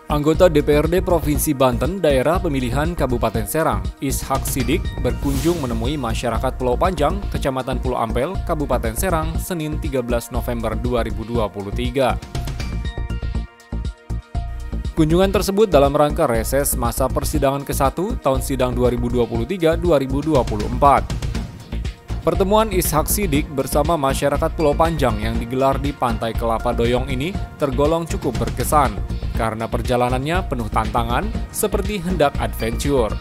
Anggota DPRD Provinsi Banten, daerah pemilihan Kabupaten Serang, Ishak Sidik, berkunjung menemui masyarakat Pulau Panjang, Kecamatan Pulau Ampel, Kabupaten Serang, Senin 13 November 2023. Kunjungan tersebut dalam rangka reses masa persidangan ke-1 tahun sidang 2023-2024. Pertemuan Ishak Sidik bersama masyarakat Pulau Panjang yang digelar di Pantai Kelapa Doyong ini tergolong cukup berkesan karena perjalanannya penuh tantangan seperti hendak adventure.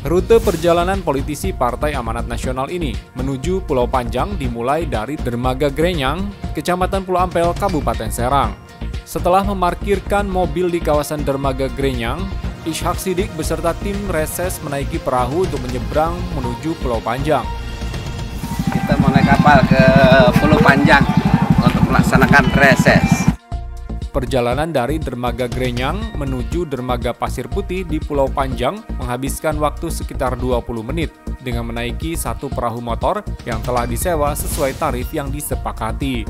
Rute perjalanan politisi Partai Amanat Nasional ini menuju Pulau Panjang dimulai dari Dermaga Grenyang, Kecamatan Pulau Ampel, Kabupaten Serang. Setelah memarkirkan mobil di kawasan Dermaga Grenyang, Ishak Sidik beserta tim reses menaiki perahu untuk menyeberang menuju Pulau Panjang. Kita mau naik kapal ke Pulau Panjang untuk melaksanakan reses. Perjalanan dari Dermaga Grenyang menuju Dermaga Pasir Putih di Pulau Panjang menghabiskan waktu sekitar 20 menit dengan menaiki satu perahu motor yang telah disewa sesuai tarif yang disepakati.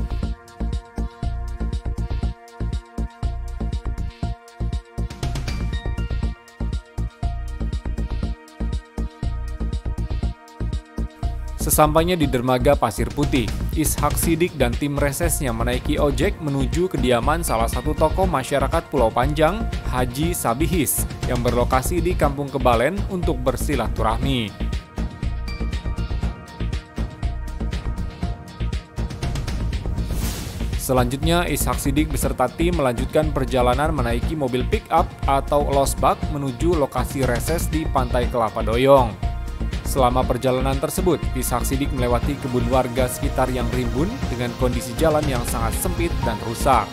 Sesampainya di Dermaga Pasir Putih, Ishak Sidik dan tim resesnya menaiki ojek menuju kediaman salah satu tokoh masyarakat Pulau Panjang, Haji Sabihis, yang berlokasi di Kampung Kebalen untuk bersilaturahmi. Selanjutnya, Ishak Sidik beserta tim melanjutkan perjalanan menaiki mobil pick-up atau losbak menuju lokasi reses di Pantai Kelapa Doyong. Selama perjalanan tersebut, Ishak Sidik melewati kebun warga sekitar yang rimbun dengan kondisi jalan yang sangat sempit dan rusak.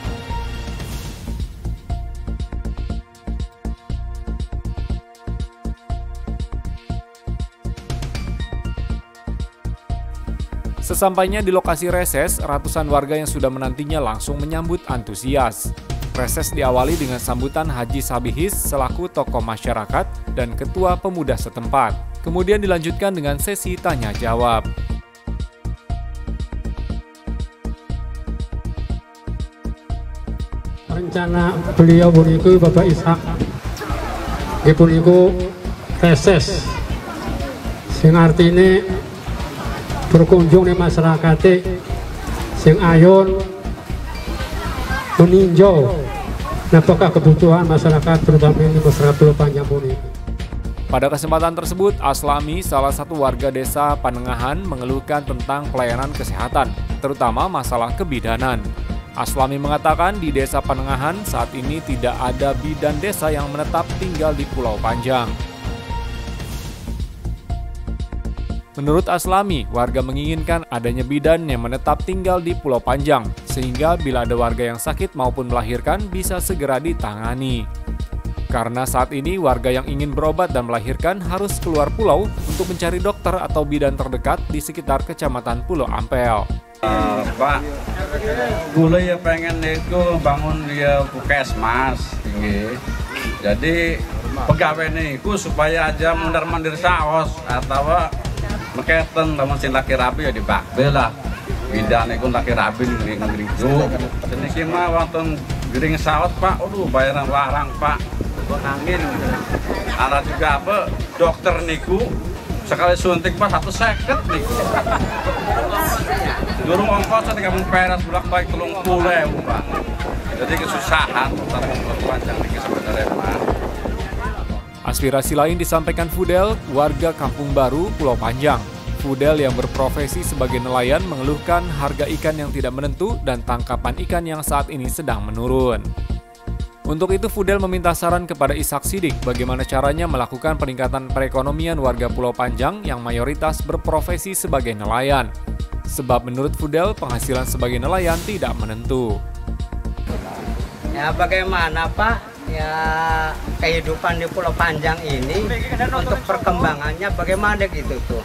Sesampainya di lokasi reses, ratusan warga yang sudah menantinya langsung menyambut antusias. Reses diawali dengan sambutan Haji Sabihis selaku tokoh masyarakat dan ketua pemuda setempat. Kemudian dilanjutkan dengan sesi tanya-jawab. Rencana beliau buniku Bapak Ishak buniku reses sing artine berkunjung di masyarakat sing ayon meninjau apakah kebutuhan masyarakat terutama ini masyarakat Pulau Panjang buniku. Pada kesempatan tersebut, Aslami, salah satu warga desa Panengahan, mengeluhkan tentang pelayanan kesehatan, terutama masalah kebidanan. Aslami mengatakan di desa Panengahan saat ini tidak ada bidan desa yang menetap tinggal di Pulau Panjang. Menurut Aslami, warga menginginkan adanya bidan yang menetap tinggal di Pulau Panjang, sehingga bila ada warga yang sakit maupun melahirkan bisa segera ditangani. Karena saat ini warga yang ingin berobat dan melahirkan harus keluar pulau untuk mencari dokter atau bidan terdekat di sekitar Kecamatan Pulau Ampel. Pak, dulu ya pengen itu bangun dia puskesmas tinggi. Jadi pegawai niku supaya aja mundar-mandir saos atau meketen lamun sing laki rabi ya dibakbe lah. Bidan niku laki rabi ngerijuk. Niki mah wonten giring saos Pak, aduh bayaran larang Pak. Angin, ada juga apa dokter niku sekali suntik pas 150 niku. Durung ongkos di Kampung Peras bolak-balik 30.000 Pak. Jadi kesusahan antara Pulau Panjang niki sebenarnya Pak. Aspirasi lain disampaikan Fudel, warga Kampung Baru, Pulau Panjang. Fudel yang berprofesi sebagai nelayan mengeluhkan harga ikan yang tidak menentu dan tangkapan ikan yang saat ini sedang menurun. Untuk itu, Fudel meminta saran kepada Ishak Sidik bagaimana caranya melakukan peningkatan perekonomian warga Pulau Panjang yang mayoritas berprofesi sebagai nelayan. Sebab menurut Fudel, penghasilan sebagai nelayan tidak menentu. Ya bagaimana Pak, ya kehidupan di Pulau Panjang ini untuk perkembangannya bagaimana gitu tuh.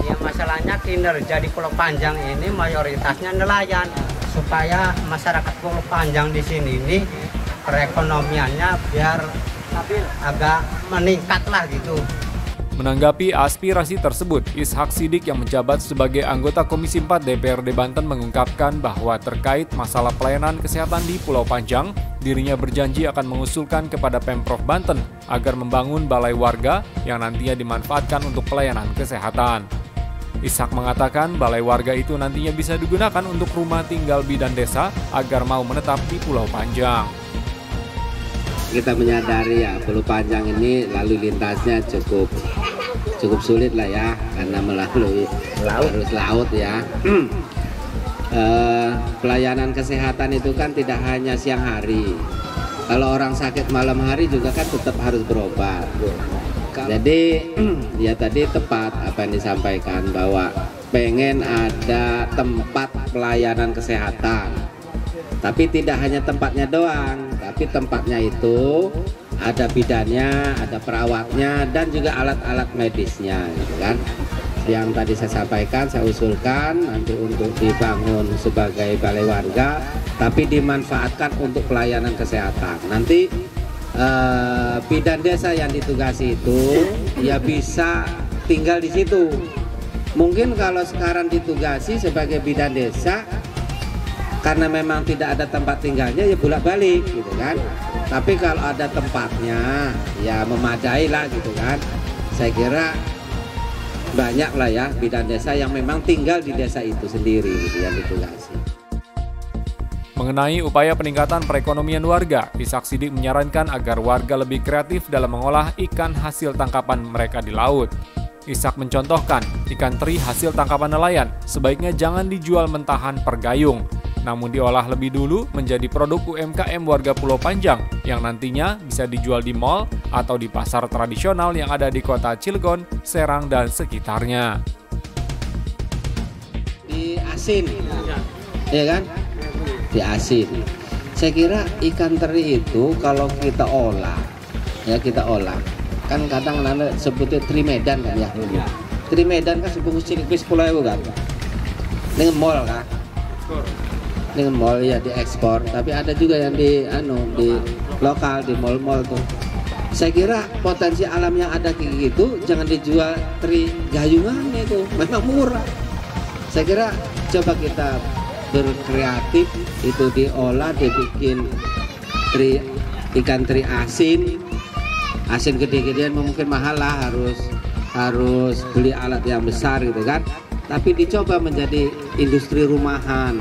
Ya masalahnya kinerja di Pulau Panjang ini mayoritasnya nelayan. Supaya masyarakat Pulau Panjang di sini ini perekonomiannya biar agak meningkat lah gitu. Menanggapi aspirasi tersebut, Ishak Siddiq yang menjabat sebagai anggota Komisi 4 DPRD Banten mengungkapkan bahwa terkait masalah pelayanan kesehatan di Pulau Panjang, dirinya berjanji akan mengusulkan kepada Pemprov Banten agar membangun balai warga yang nantinya dimanfaatkan untuk pelayanan kesehatan. Ishak mengatakan balai warga itu nantinya bisa digunakan untuk rumah tinggal bidan desa agar mau menetap di Pulau Panjang. Kita menyadari ya Pulau Panjang ini lalu lintasnya cukup sulit lah ya, karena melalui harus laut ya. Pelayanan kesehatan itu kan tidak hanya siang hari. Kalau orang sakit malam hari juga kan tetap harus berobat. Jadi ya tadi tepat apa yang disampaikan bahwa pengen ada tempat pelayanan kesehatan. Tapi tidak hanya tempatnya doang, tapi tempatnya itu ada bidannya, ada perawatnya, dan juga alat-alat medisnya, gitu kan. Yang tadi saya sampaikan, saya usulkan nanti untuk dibangun sebagai balai warga, tapi dimanfaatkan untuk pelayanan kesehatan. Nanti bidan desa yang ditugasi itu ya bisa tinggal di situ. Mungkin kalau sekarang ditugasi sebagai bidan desa, karena memang tidak ada tempat tinggalnya ya bolak-balik gitu kan. Tapi kalau ada tempatnya ya memadai lah gitu kan. Saya kira banyak lah ya bidan desa yang memang tinggal di desa itu sendiri gitu, yang ditugasi. Mengenai upaya peningkatan perekonomian warga, Ishak Siddiq menyarankan agar warga lebih kreatif dalam mengolah ikan hasil tangkapan mereka di laut. Ishak mencontohkan, ikan teri hasil tangkapan nelayan sebaiknya jangan dijual mentahan per gayung, namun diolah lebih dulu menjadi produk UMKM warga Pulau Panjang yang nantinya bisa dijual di mal atau di pasar tradisional yang ada di kota Cilegon, Serang, dan sekitarnya. Di asin, ya kan? Di asin. Saya kira ikan teri itu kalau kita olah, ya kita olah. Kan kadang nana sebutnya teri Medan kan ya. Teri Medan kan sebungkus cilik 10.000 kan. Dengan mall kan. Dengan mall ya diekspor, tapi ada juga yang di lokal di mall-mall tuh. Saya kira potensi alam yang ada kayak gitu jangan dijual teri gayungan itu, memang murah. Saya kira coba kita berkreatif, itu diolah, dibikin ikan teri asin gede-gedean mungkin mahal lah, harus beli alat yang besar gitu kan. Tapi dicoba menjadi industri rumahan.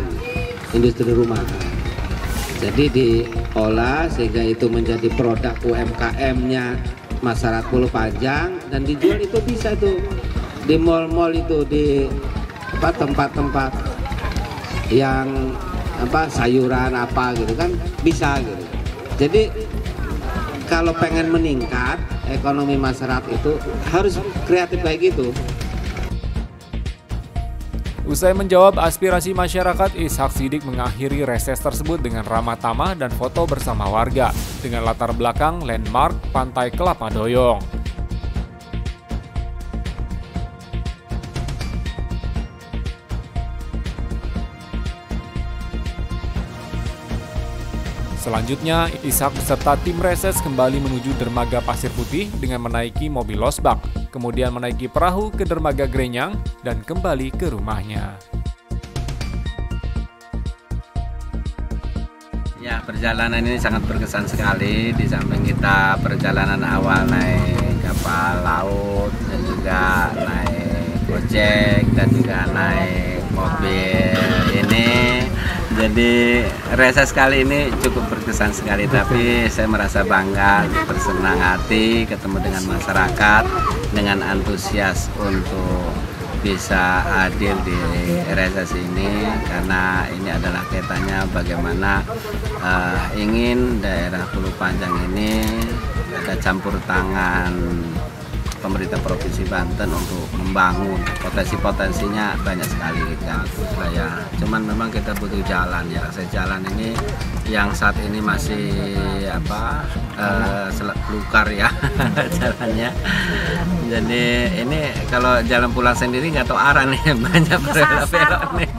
Jadi diolah sehingga itu menjadi produk UMKM-nya masyarakat Pulau Panjang, dan dijual itu bisa tuh di mal-mal itu, di tempat-tempat yang sayuran apa gitu kan bisa gitu. Jadi kalau pengen meningkat ekonomi masyarakat itu harus kreatif kayak gitu. Usai menjawab aspirasi masyarakat, Ishak Siddiq mengakhiri reses tersebut dengan ramah tamah dan foto bersama warga dengan latar belakang landmark Pantai Kelapa Doyong. Selanjutnya, Ishak beserta tim reses kembali menuju dermaga Pasir Putih dengan menaiki mobil losbak, kemudian menaiki perahu ke dermaga Grenyang dan kembali ke rumahnya. Ya, perjalanan ini sangat berkesan sekali. Di samping kita perjalanan awal naik kapal laut dan juga naik ojek dan juga naik mobil ini. Jadi reses kali ini cukup berkesan sekali, tapi saya merasa bangga, bersenang hati ketemu dengan masyarakat dengan antusias untuk bisa hadir di reses ini, karena ini adalah kaitannya bagaimana ingin daerah Pulau Panjang ini ada campur tangan pemerintah Provinsi Banten untuk membangun. Potensi-potensinya banyak sekali kan ya. Cuman memang kita butuh jalan ya. Jalan ini yang saat ini masih lukar ya jalannya. Jadi ini kalau jalan pulang sendiri nggak tahu arah nih, banyak belok-belok nih.